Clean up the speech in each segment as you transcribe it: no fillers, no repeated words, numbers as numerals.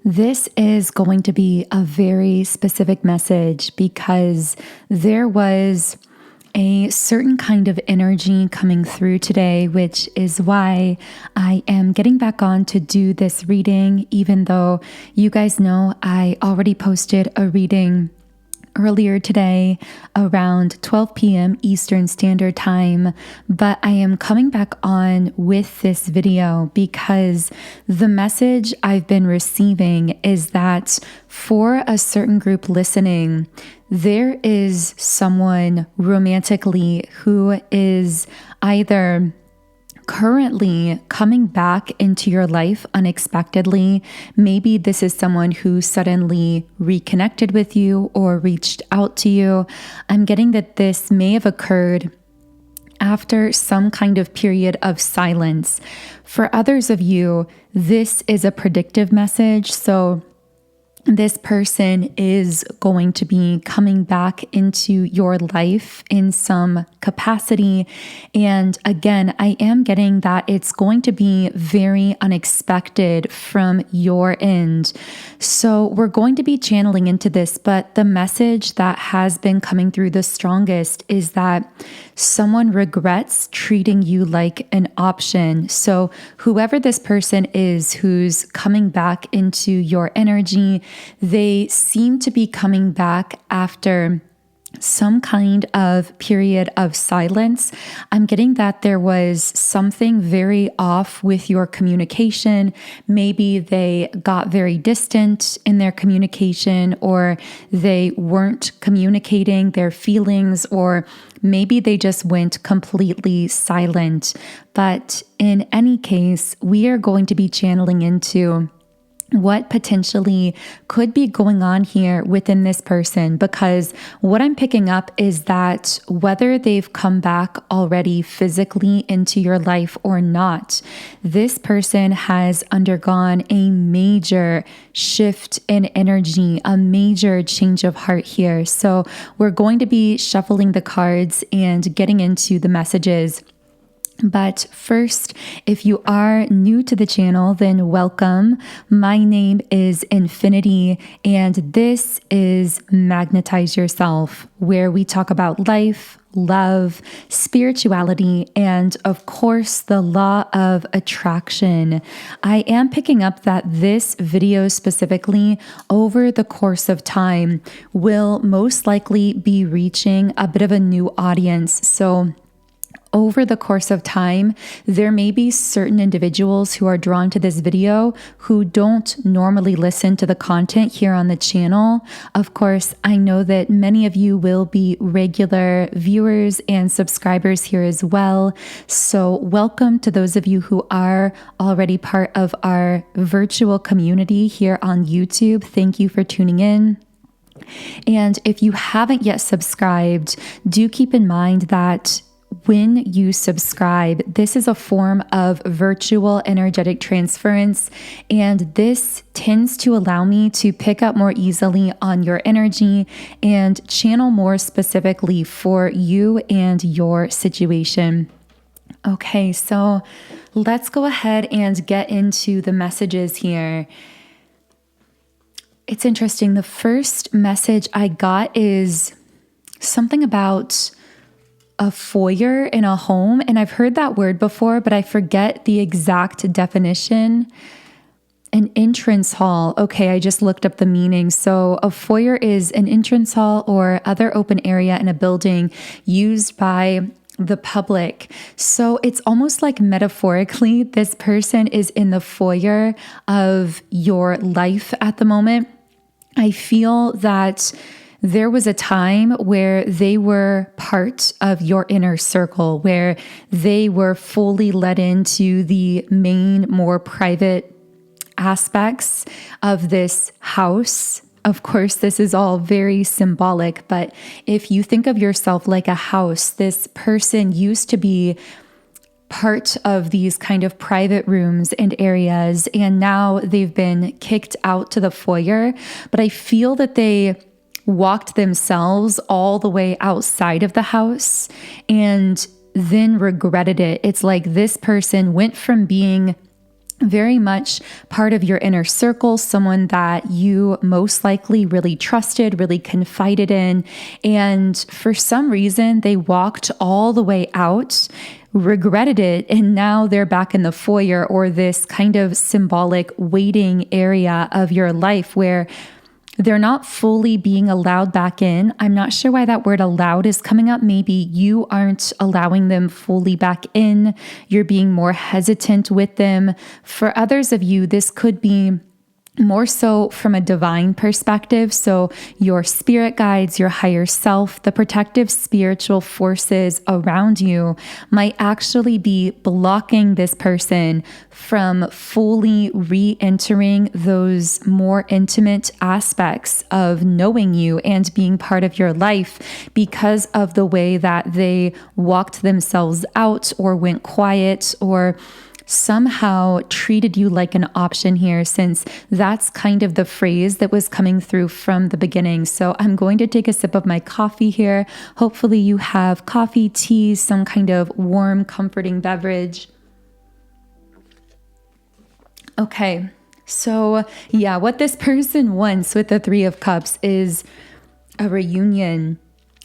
This is going to be a very specific message because there was a certain kind of energy coming through today, which is why I am getting back on to do this reading, even though you guys know I already posted a reading earlier today around 12 p.m. Eastern Standard Time, but I am coming back on with this video because the message I've been receiving is that for a certain group listening, there is someone romantically who is either currently coming back into your life unexpectedly. Maybe this is someone who suddenly reconnected with you or reached out to you. I'm getting that this may have occurred after some kind of period of silence. For others of you, this is a predictive message. So this person is going to be coming back into your life in some capacity. And again, I am getting that it's going to be very unexpected from your end. So we're going to be channeling into this, but the message that has been coming through the strongest is that someone regrets treating you like an option. So whoever this person is who's coming back into your energy, they seem to be coming back after some kind of period of silence. I'm getting that there was something very off with your communication. Maybe they got very distant in their communication, or they weren't communicating their feelings, or maybe they just went completely silent. But in any case, we are going to be channeling into what potentially could be going on here within this person, because what I'm picking up is that whether they've come back already physically into your life or not, this person has undergone a major shift in energy, a major change of heart here. So we're going to be shuffling the cards and getting into the messages. But first, if you are new to the channel, then welcome. My name is Infinity, and this is Magnetize Yourself, where we talk about life, love, spirituality, and of course, the law of attraction. I am picking up that this video specifically, over the course of time, will most likely be reaching a bit of a new audience. So over the course of time, there may be certain individuals who are drawn to this video who don't normally listen to the content here on the channel. Of course, I know that many of you will be regular viewers and subscribers here as well. So welcome to those of you who are already part of our virtual community here on YouTube. Thank you for tuning in. And if you haven't yet subscribed, do keep in mind that when you subscribe, this is a form of virtual energetic transference, and this tends to allow me to pick up more easily on your energy and channel more specifically for you and your situation. Okay, so let's go ahead and get into the messages here. It's interesting. The first message I got is something about a foyer in a home. And I've heard that word before, but I forget the exact definition. An entrance hall. Okay, I just looked up the meaning. So a foyer is an entrance hall or other open area in a building used by the public. So it's almost like metaphorically, this person is in the foyer of your life at the moment. I feel that there was a time where they were part of your inner circle, where they were fully let into the main, more private aspects of this house. Of course, this is all very symbolic, but if you think of yourself like a house, this person used to be part of these kind of private rooms and areas, and now they've been kicked out to the foyer. But I feel that they walked themselves all the way outside of the house and then regretted it. It's like this person went from being very much part of your inner circle, someone that you most likely really trusted, really confided in. And for some reason, they walked all the way out, regretted it, and now they're back in the foyer, or this kind of symbolic waiting area of your life where they're not fully being allowed back in. I'm not sure why that word allowed is coming up. Maybe you aren't allowing them fully back in. You're being more hesitant with them. For others of you, this could be more so from a divine perspective. So your spirit guides, your higher self, the protective spiritual forces around you might actually be blocking this person from fully re-entering those more intimate aspects of knowing you and being part of your life because of the way that they walked themselves out or went quiet or somehow treated you like an option here, since that's kind of the phrase that was coming through from the beginning. So I'm going to take a sip of my coffee here. Hopefully you have coffee, tea, some kind of warm, comforting beverage. Okay, so yeah, what this person wants with the Three of Cups is a reunion.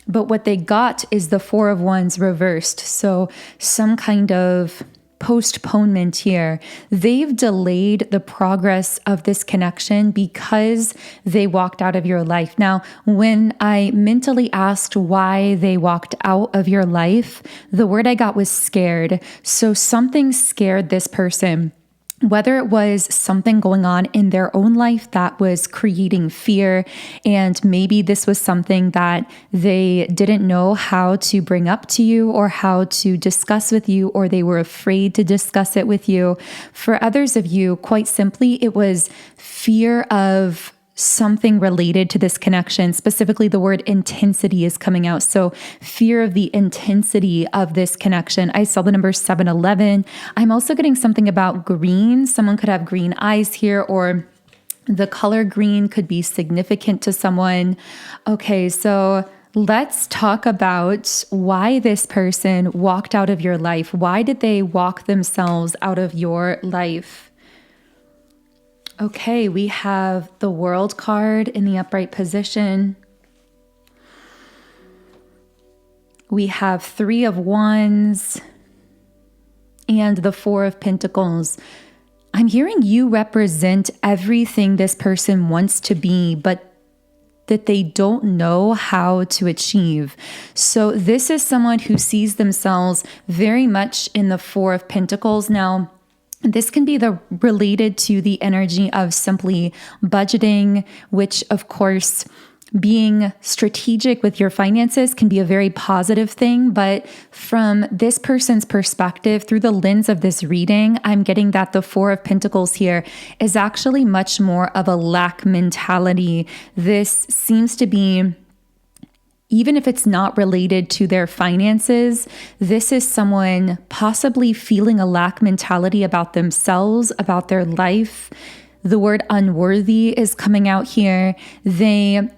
But what they got is the Four of Wands reversed. So some kind of postponement here. They've delayed the progress of this connection because they walked out of your life. Now, when I mentally asked why they walked out of your life, the word I got was scared. So something scared this person. Whether it was something going on in their own life that was creating fear, and maybe this was something that they didn't know how to bring up to you or how to discuss with you, or they were afraid to discuss it with you. For others of you, quite simply, it was fear of something related to this connection. Specifically, the word intensity is coming out. So fear of the intensity of this connection. I saw the number 711. I'm also getting something about green. Someone could have green eyes here, or the color green could be significant to someone. Okay, so let's talk about why this person walked out of your life. Why did they walk themselves out of your life? Okay, we have the World card in the upright position. We have Three of Wands and the Four of Pentacles. I'm hearing you represent everything this person wants to be, but that they don't know how to achieve. So this is someone who sees themselves very much in the Four of Pentacles. Now, this can be related to the energy of simply budgeting, which of course, being strategic with your finances can be a very positive thing. But from this person's perspective, through the lens of this reading, I'm getting that the Four of Pentacles here is actually much more of a lack mentality. This seems to be, even if it's not related to their finances, this is someone possibly feeling a lack mentality about themselves, about their life. The word unworthy is coming out here. They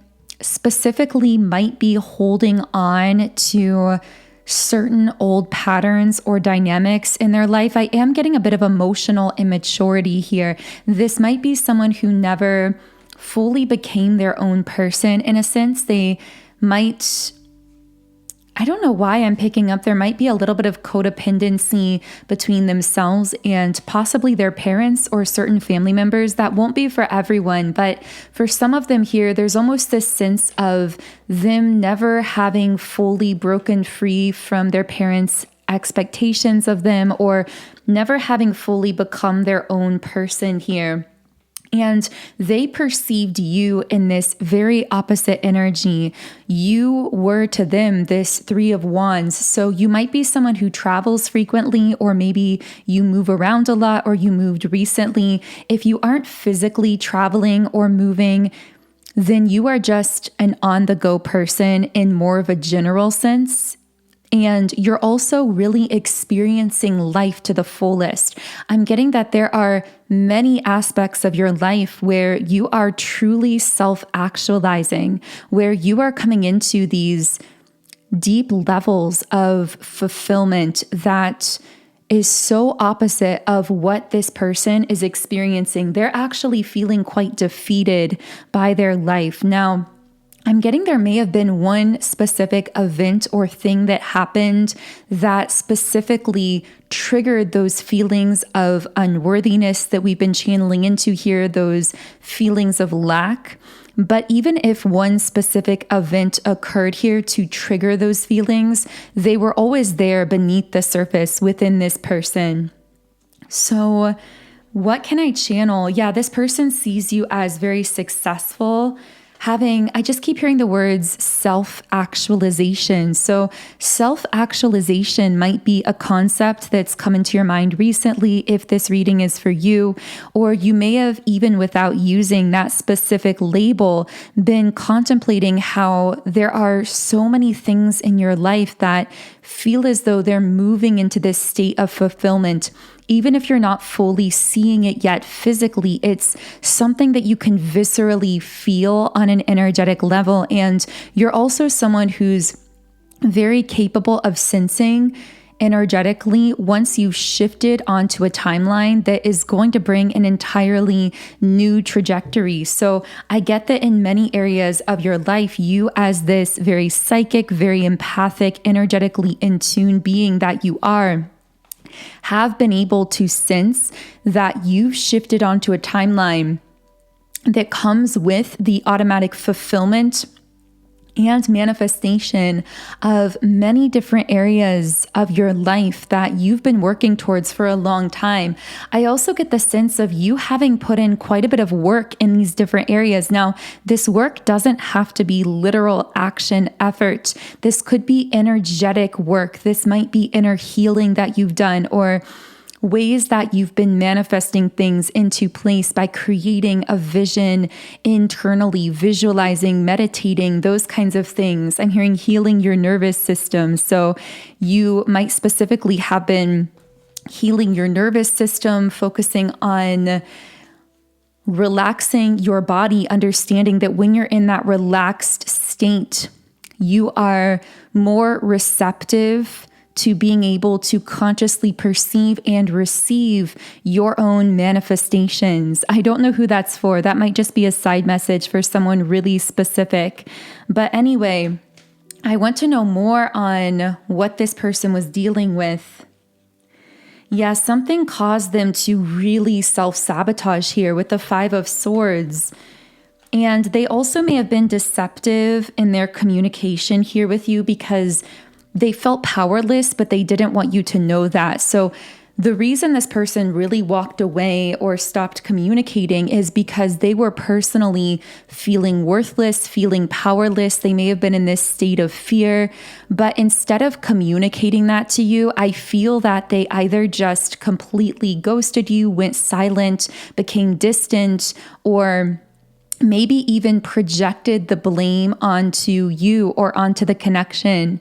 specifically might be holding on to certain old patterns or dynamics in their life. I am getting a bit of emotional immaturity here. This might be someone who never fully became their own person. In a sense, they might, I don't know why I'm picking up, there might be a little bit of codependency between themselves and possibly their parents or certain family members. That won't be for everyone, but for some of them here, there's almost this sense of them never having fully broken free from their parents' expectations of them, or never having fully become their own person here. And they perceived you in this very opposite energy. You were to them this Three of Wands. So you might be someone who travels frequently, or maybe you move around a lot, or you moved recently. If you aren't physically traveling or moving, then you are just an on-the-go person in more of a general sense. And you're also really experiencing life to the fullest. I'm getting that there are many aspects of your life where you are truly self-actualizing, where you are coming into these deep levels of fulfillment that is so opposite of what this person is experiencing. They're actually feeling quite defeated by their life. Now, I'm getting there may have been one specific event or thing that happened that specifically triggered those feelings of unworthiness that we've been channeling into here, those feelings of lack. But even if one specific event occurred here to trigger those feelings, they were always there beneath the surface within this person. So what can I channel? Yeah, this person sees you as very successful, I just keep hearing the words self-actualization. So self-actualization might be a concept that's come into your mind recently if this reading is for you, or you may have, even without using that specific label, been contemplating how there are so many things in your life that feel as though they're moving into this state of fulfillment. Even if you're not fully seeing it yet physically, it's something that you can viscerally feel on an energetic level. And you're also someone who's very capable of sensing energetically once you've shifted onto a timeline that is going to bring an entirely new trajectory. So I get that in many areas of your life, you as this very psychic, very empathic, energetically in tune being that you are, have been able to sense that you've shifted onto a timeline that comes with the automatic fulfillment and manifestation of many different areas of your life that you've been working towards for a long time. I also get the sense of you having put in quite a bit of work in these different areas. Now, this work doesn't have to be literal action effort. This could be energetic work. This might be inner healing that you've done, or ways that you've been manifesting things into place by creating a vision internally, visualizing, meditating, those kinds of things. I'm hearing healing your nervous system. So you might specifically have been healing your nervous system, focusing on relaxing your body, understanding that when you're in that relaxed state, you are more receptive to being able to consciously perceive and receive your own manifestations. I don't know who that's for. That might just be a side message for someone really specific. But anyway, I want to know more on what this person was dealing with. Yeah, something caused them to really self-sabotage here with the Five of Swords. And they also may have been deceptive in their communication here with you because they felt powerless, but they didn't want you to know that. So the reason this person really walked away or stopped communicating is because they were personally feeling worthless, feeling powerless. They may have been in this state of fear, but instead of communicating that to you, I feel that they either just completely ghosted you, went silent, became distant, or maybe even projected the blame onto you or onto the connection.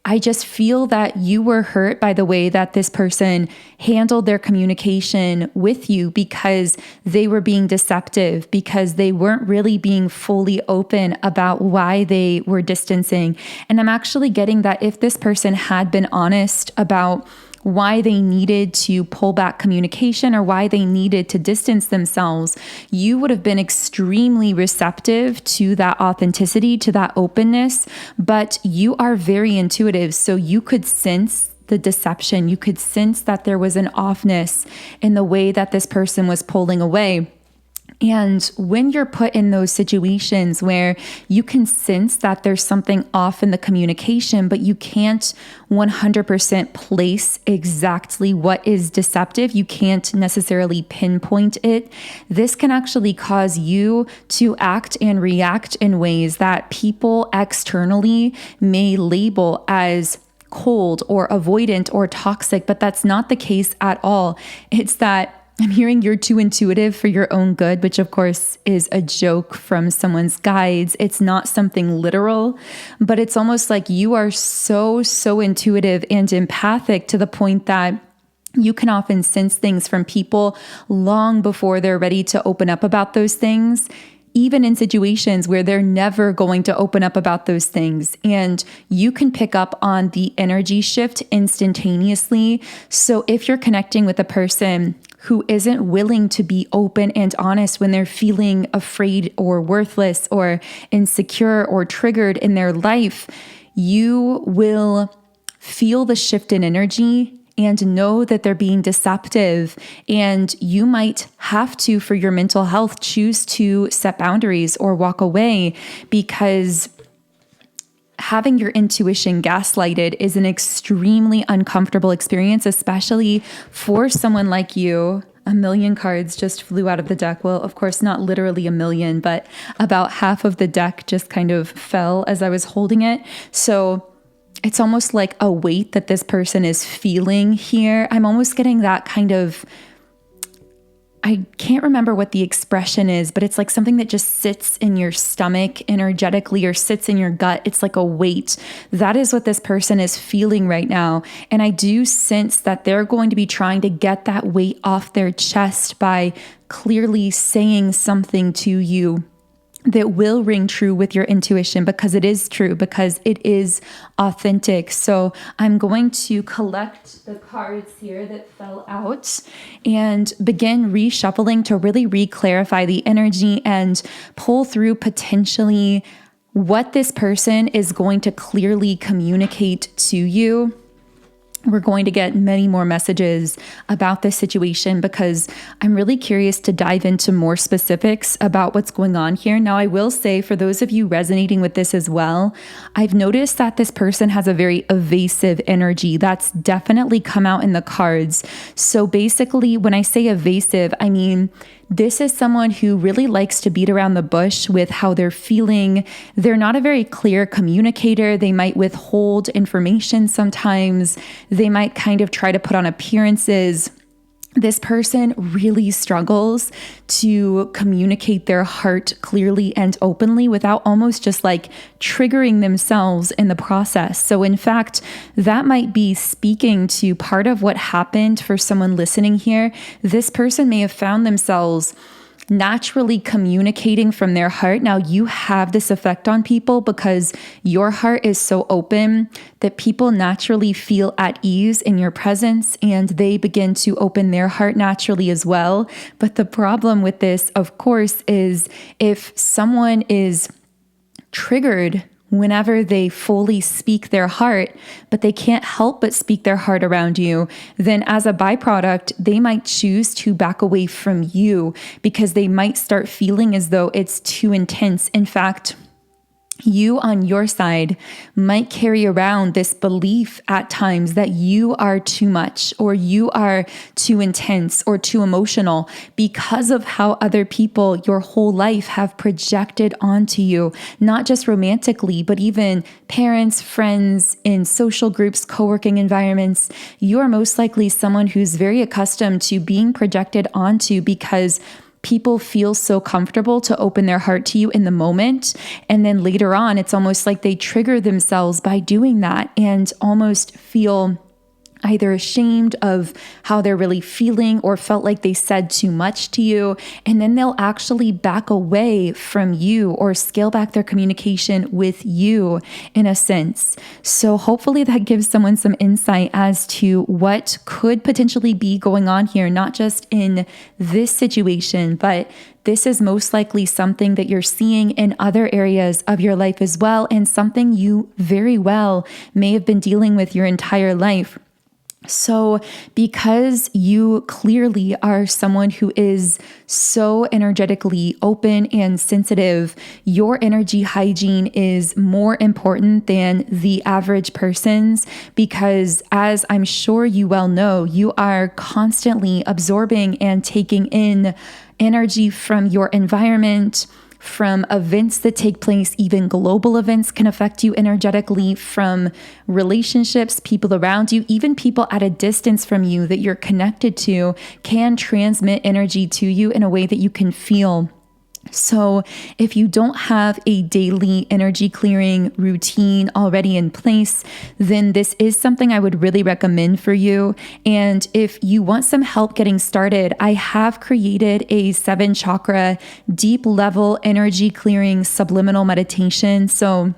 I just feel that you were hurt by the way that this person handled their communication with you because they were being deceptive, because they weren't really being fully open about why they were distancing. And I'm actually getting that if this person had been honest about why they needed to pull back communication or why they needed to distance themselves, you would have been extremely receptive to that authenticity, to that openness. But you are very intuitive, so you could sense the deception. You could sense that there was an offness in the way that this person was pulling away. And when you're put in those situations where you can sense that there's something off in the communication, but you can't 100% place exactly what is deceptive, you can't necessarily pinpoint it, this can actually cause you to act and react in ways that people externally may label as cold or avoidant or toxic, but that's not the case at all. It's that I'm hearing you're too intuitive for your own good, which of course is a joke from someone's guides. It's not something literal, but it's almost like you are so intuitive and empathic to the point that you can often sense things from people long before they're ready to open up about those things. even in situations where they're never going to open up about those things. And you can pick up on the energy shift instantaneously. So if you're connecting with a person who isn't willing to be open and honest when they're feeling afraid or worthless or insecure or triggered in their life, you will feel the shift in energy and know that they're being deceptive. And you might have to, for your mental health, choose to set boundaries or walk away, because having your intuition gaslighted is an extremely uncomfortable experience, especially for someone like you. A million cards just flew out of the deck. Well, of course, not literally a million, but about half of the deck just kind of fell as I was holding it. So it's almost like a weight that this person is feeling here. I'm almost getting that kind of, I can't remember what the expression is, but it's like something that just sits in your stomach energetically or sits in your gut. It's like a weight. That is what this person is feeling right now. And I do sense that they're going to be trying to get that weight off their chest by clearly saying something to you that will ring true with your intuition, because it is true, because it is authentic. So I'm going to collect the cards here that fell out and begin reshuffling to really re-clarify the energy and pull through potentially what this person is going to clearly communicate to you. We're going to get many more messages about this situation because I'm really curious to dive into more specifics about what's going on here. Now, I will say, for those of you resonating with this as well, I've noticed that this person has a very evasive energy. That's definitely come out in the cards. So basically, when I say evasive, I mean, this is someone who really likes to beat around the bush with how they're feeling. They're not a very clear communicator. They might withhold information sometimes. They might kind of try to put on appearances. This person really struggles to communicate their heart clearly and openly without almost just like triggering themselves in the process. So in fact, that might be speaking to part of what happened for someone listening here. This person may have found themselves naturally communicating from their heart. Now, you have this effect on people because your heart is so open that people naturally feel at ease in your presence and they begin to open their heart naturally as well. But the problem with this, of course, is if someone is triggered whenever they fully speak their heart, but they can't help but speak their heart around you, then as a byproduct, they might choose to back away from you because they might start feeling as though it's too intense. In fact, you on your side might carry around this belief at times that you are too much or you are too intense or too emotional because of how other people your whole life have projected onto you, not just romantically, but even parents, friends, in social groups, co-working environments. You are most likely someone who's very accustomed to being projected onto because people feel so comfortable to open their heart to you in the moment. And then later on, it's almost like they trigger themselves by doing that and almost feel either ashamed of how they're really feeling or felt like they said too much to you. And then they'll actually back away from you or scale back their communication with you in a sense. So hopefully that gives someone some insight as to what could potentially be going on here, not just in this situation, but this is most likely something that you're seeing in other areas of your life as well, and something you very well may have been dealing with your entire life. So because you clearly are someone who is so energetically open and sensitive, your energy hygiene is more important than the average person's because, as I'm sure you well know, you are constantly absorbing and taking in energy from your environment, from events that take place. Even global events can affect you energetically, from relationships, people around you, even people at a distance from you that you're connected to can transmit energy to you in a way that you can feel. So if you don't have a daily energy clearing routine already in place, then this is something I would really recommend for you. And if you want some help getting started, I have created a 7 chakra deep level energy clearing subliminal meditation. So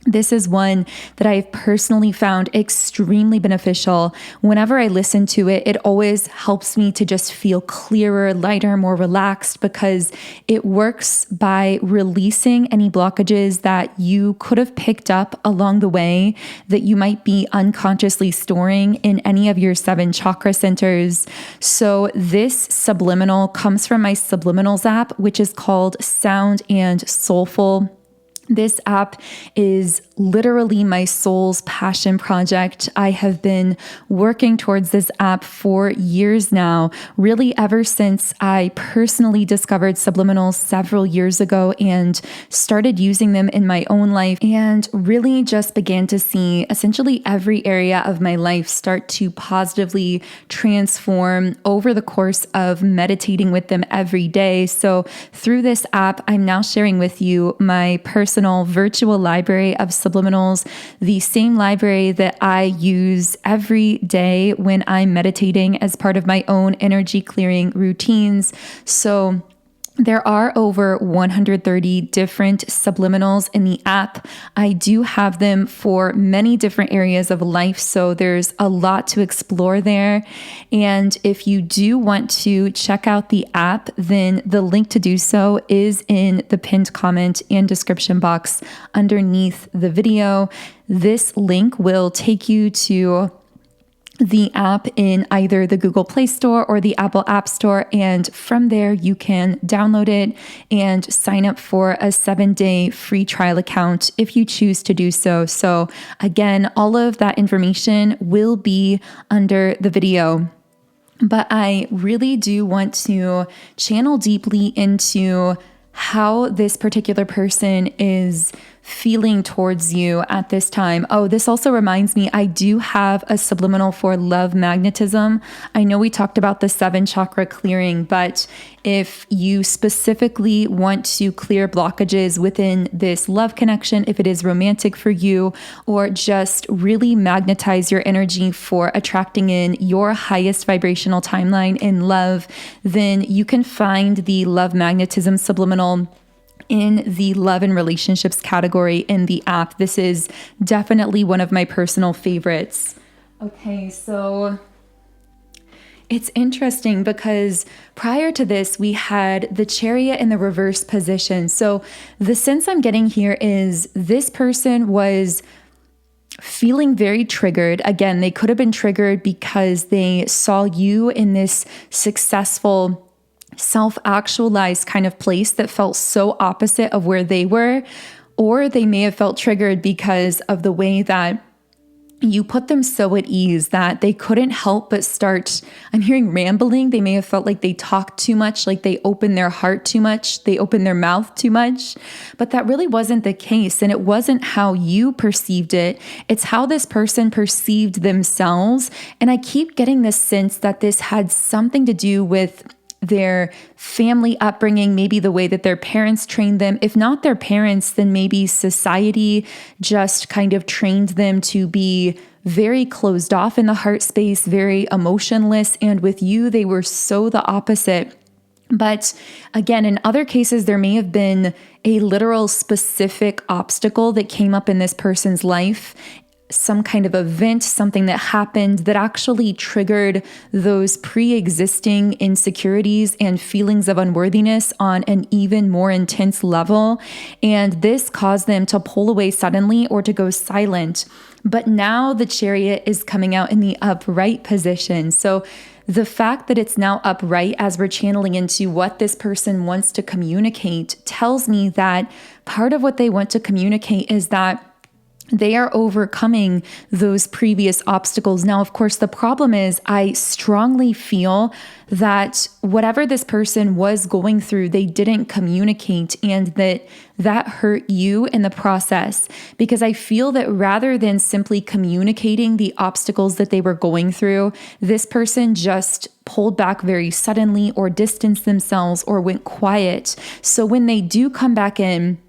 this is one that I've personally found extremely beneficial. Whenever I listen to it, it always helps me to just feel clearer, lighter, more relaxed, because it works by releasing any blockages that you could have picked up along the way that you might be unconsciously storing in any of your 7 chakra centers. So this subliminal comes from my Subliminals app, which is called Sound and Soulful. This app is literally my soul's passion project. I have been working towards this app for years now, really ever since I personally discovered subliminals several years ago and started using them in my own life, and really just began to see essentially every area of my life start to positively transform over the course of meditating with them every day. So through this app, I'm now sharing with you my personal virtual library of subliminals, the same library that I use every day when I'm meditating as part of my own energy clearing routines. So there are over 130 different subliminals in the app. I do have them for many different areas of life, so there's a lot to explore there. And if you do want to check out the app, then the link to do so is in the pinned comment and description box underneath the video. This link will take you to the app in either the Google Play Store or the Apple App Store. And from there, you can download it and sign up for a 7-day free trial account if you choose to do so. So again, all of that information will be under the video. But I really do want to channel deeply into how this particular person is feeling towards you at this time. Oh, this also reminds me, I do have a subliminal for love magnetism. I know we talked about the 7 chakra clearing, but if you specifically want to clear blockages within this love connection, if it is romantic for you, or just really magnetize your energy for attracting in your highest vibrational timeline in love, then you can find the love magnetism subliminal in the love and relationships category in the app. This is definitely one of my personal favorites. Okay, so it's interesting because prior to this, we had the Chariot in the reverse position. So the sense I'm getting here is this person was feeling very triggered. Again, they could have been triggered because they saw you in this successful, self-actualized kind of place that felt so opposite of where they were, or they may have felt triggered because of the way that you put them so at ease that they couldn't help but start, I'm hearing rambling. They may have felt like they talked too much, like they opened their heart too much, they opened their mouth too much, but that really wasn't the case. And it wasn't how you perceived it. It's how this person perceived themselves. And I keep getting this sense that this had something to do with their family upbringing, maybe the way that their parents trained them. If not their parents, then maybe society just kind of trained them to be very closed off in the heart space, very emotionless. And with you, they were so the opposite. But again, in other cases, there may have been a literal specific obstacle that came up in this person's life, some kind of event, something that happened that actually triggered those pre-existing insecurities and feelings of unworthiness on an even more intense level. And this caused them to pull away suddenly or to go silent. But now the Chariot is coming out in the upright position. So the fact that it's now upright as we're channeling into what this person wants to communicate tells me that part of what they want to communicate is that They are overcoming those previous obstacles. Now, of course, the problem is I strongly feel that whatever this person was going through, they didn't communicate, and that hurt you in the process. Because I feel that rather than simply communicating the obstacles that they were going through, this person just pulled back very suddenly or distanced themselves or went quiet. So when they do come back in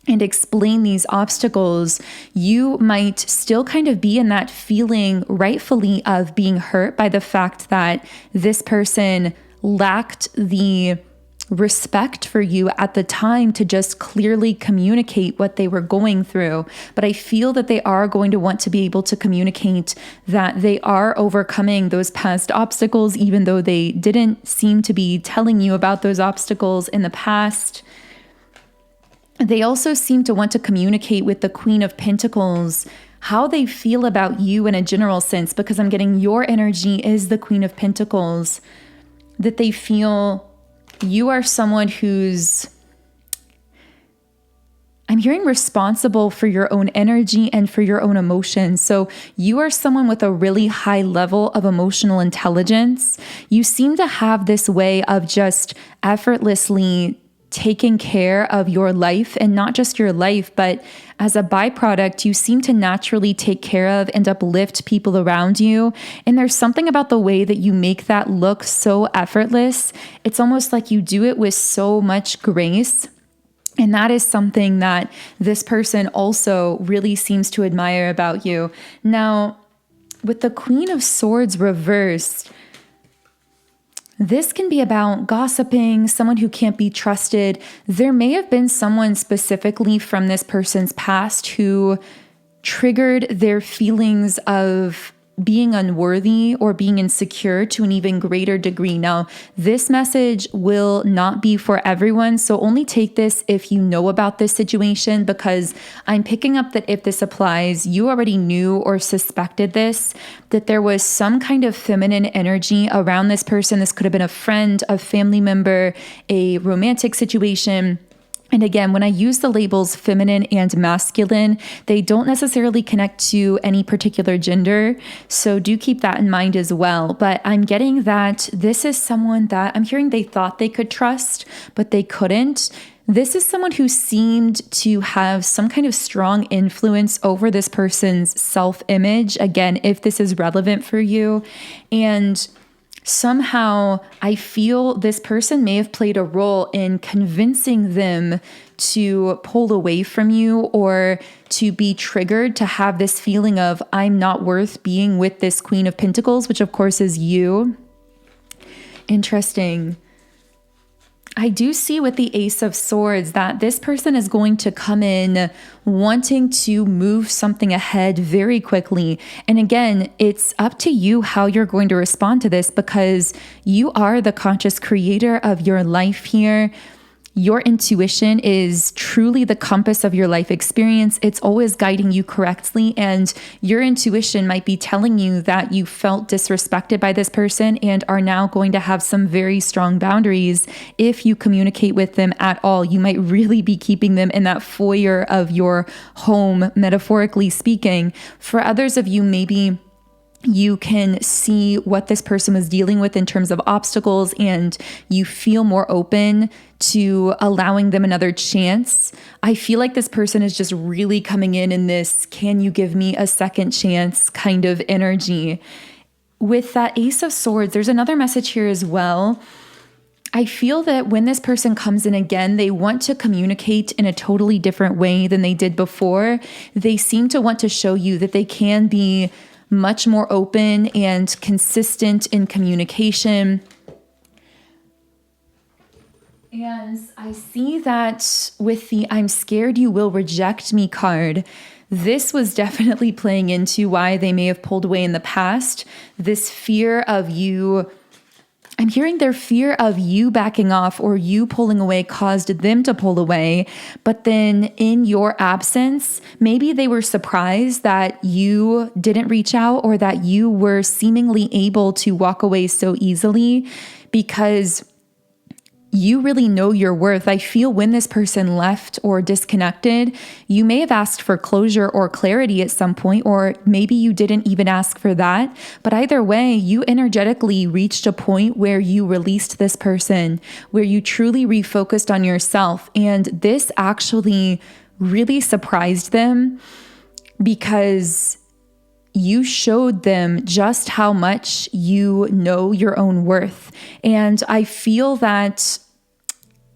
and explain these obstacles, you might still kind of be in that feeling rightfully of being hurt by the fact that this person lacked the respect for you at the time to just clearly communicate what they were going through. But I feel that they are going to want to be able to communicate that they are overcoming those past obstacles, even though they didn't seem to be telling you about those obstacles in the past. They also seem to want to communicate with the Queen of Pentacles how they feel about you in a general sense, because I'm getting your energy is the Queen of Pentacles, that they feel you are someone who's, I'm hearing, responsible for your own energy and for your own emotions. So you are someone with a really high level of emotional intelligence. You seem to have this way of just effortlessly taking care of your life, and not just your life, but as a byproduct, you seem to naturally take care of and uplift people around you. And there's something about the way that you make that look so effortless. It's almost like you do it with so much grace. And that is something that this person also really seems to admire about you. Now, with the Queen of Swords reversed, this can be about gossiping, someone who can't be trusted. There may have been someone specifically from this person's past who triggered their feelings of being unworthy or being insecure to an even greater degree. Now, this message will not be for everyone, so only take this if you know about this situation, because I'm picking up that if this applies, you already knew or suspected this, that there was some kind of feminine energy around this person. This could have been a friend, a family member, a romantic situation. And again, when I use the labels feminine and masculine, they don't necessarily connect to any particular gender. So do keep that in mind as well. But I'm getting that this is someone that I'm hearing they thought they could trust, but they couldn't. This is someone who seemed to have some kind of strong influence over this person's self-image. Again, if this is relevant for you. And somehow I feel this person may have played a role in convincing them to pull away from you or to be triggered to have this feeling of I'm not worth being with this Queen of Pentacles, which of course is you. Interesting. I do see with the Ace of Swords that this person is going to come in wanting to move something ahead very quickly. And again, it's up to you how you're going to respond to this, because you are the conscious creator of your life here. Your intuition is truly the compass of your life experience. It's always guiding you correctly, and your intuition might be telling you that you felt disrespected by this person and are now going to have some very strong boundaries if you communicate with them at all. You might really be keeping them in that foyer of your home, metaphorically speaking. For others of you, maybe you can see what this person was dealing with in terms of obstacles, and you feel more open to allowing them another chance. I feel like this person is just really coming in this, can you give me a second chance kind of energy. With that Ace of Swords, there's another message here as well. I feel that when this person comes in again, they want to communicate in a totally different way than they did before. They seem to want to show you that they can be much more open and consistent in communication. And I see that with the I'm scared you will reject me card, this was definitely playing into why they may have pulled away in the past. This fear of you, I'm hearing their fear of you backing off or you pulling away caused them to pull away. But then in your absence, maybe they were surprised that you didn't reach out or that you were seemingly able to walk away so easily, because you really know your worth. I feel when this person left or disconnected, you may have asked for closure or clarity at some point, or maybe you didn't even ask for that. But either way, you energetically reached a point where you released this person, where you truly refocused on yourself. And this actually really surprised them because you showed them just how much you know your own worth. And I feel that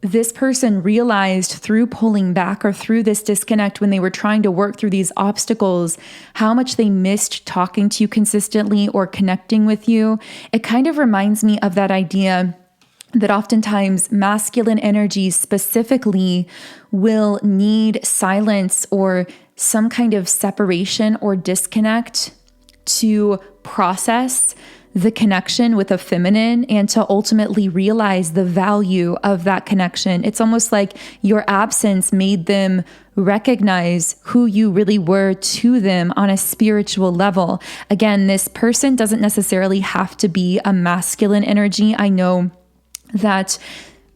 this person realized through pulling back or through this disconnect when they were trying to work through these obstacles, how much they missed talking to you consistently or connecting with you. It kind of reminds me of that idea that oftentimes masculine energies specifically will need silence or some kind of separation or disconnect to process the connection with a feminine and to ultimately realize the value of that connection. It's almost like your absence made them recognize who you really were to them on a spiritual level. Again, this person doesn't necessarily have to be a masculine energy. I know that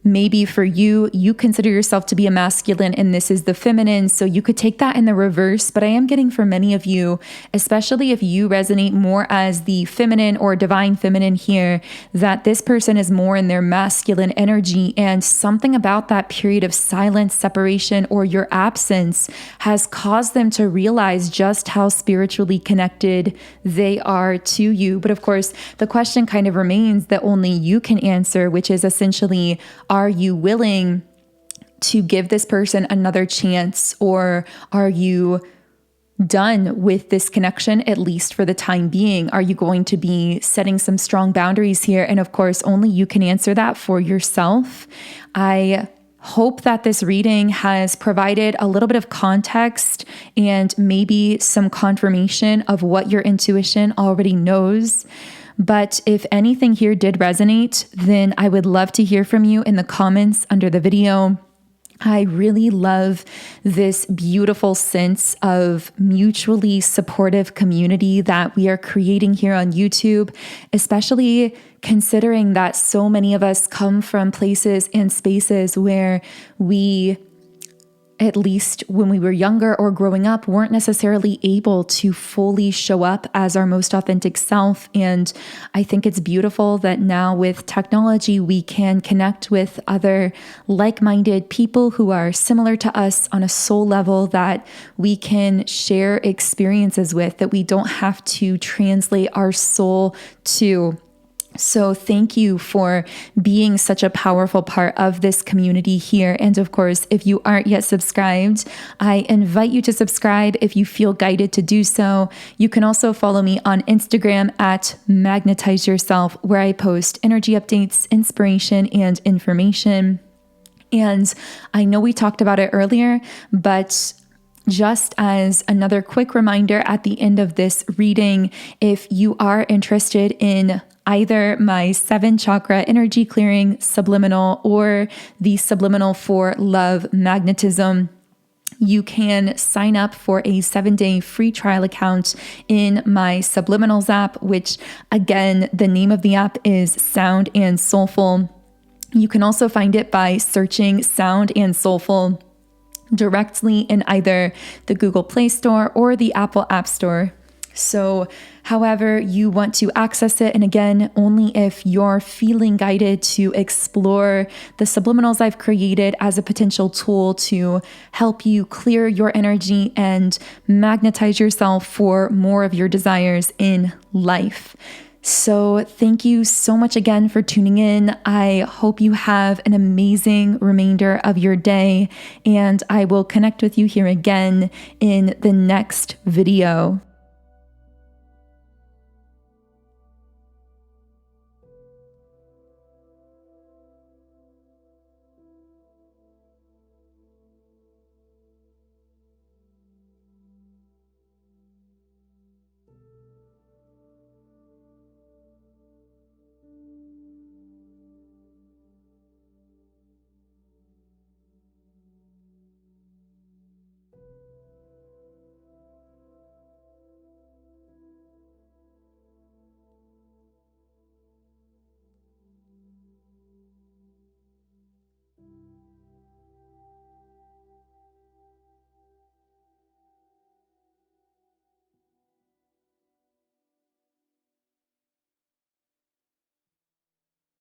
maybe for you, you consider yourself to be a masculine and this is the feminine. So you could take that in the reverse. But I am getting for many of you, especially if you resonate more as the feminine or divine feminine here, that this person is more in their masculine energy. And something about that period of silence, separation, or your absence has caused them to realize just how spiritually connected they are to you. But of course, the question kind of remains that only you can answer, which is essentially, are you willing to give this person another chance, or are you done with this connection, at least for the time being? Are you going to be setting some strong boundaries here? And of course, only you can answer that for yourself. I hope that this reading has provided a little bit of context and maybe some confirmation of what your intuition already knows. But if anything here did resonate, then I would love to hear from you in the comments under the video. I really love this beautiful sense of mutually supportive community that we are creating here on YouTube, especially considering that so many of us come from places and spaces where we, at least when we were younger or growing up, weren't necessarily able to fully show up as our most authentic self. And I think it's beautiful that now with technology, we can connect with other like-minded people who are similar to us on a soul level, that we can share experiences with, that we don't have to translate our soul to. So thank you for being such a powerful part of this community here. And of course, if you aren't yet subscribed, I invite you to subscribe if you feel guided to do so. You can also follow me on Instagram at Magnetize Yourself, where I post energy updates, inspiration, and information. And I know we talked about it earlier, but just as another quick reminder at the end of this reading, if you are interested in either my 7 chakra energy clearing subliminal or the subliminal for love magnetism, you can sign up for a 7-day free trial account in my Subliminals app, which again, the name of the app is Sound and Soulful. You can also find it by searching Sound and Soulful directly in either the Google Play Store or the Apple App Store. So however you want to access it, and again, only if you're feeling guided to explore the subliminals I've created as a potential tool to help you clear your energy and magnetize yourself for more of your desires in life. So thank you so much again for tuning in. I hope you have an amazing remainder of your day, and I will connect with you here again in the next video.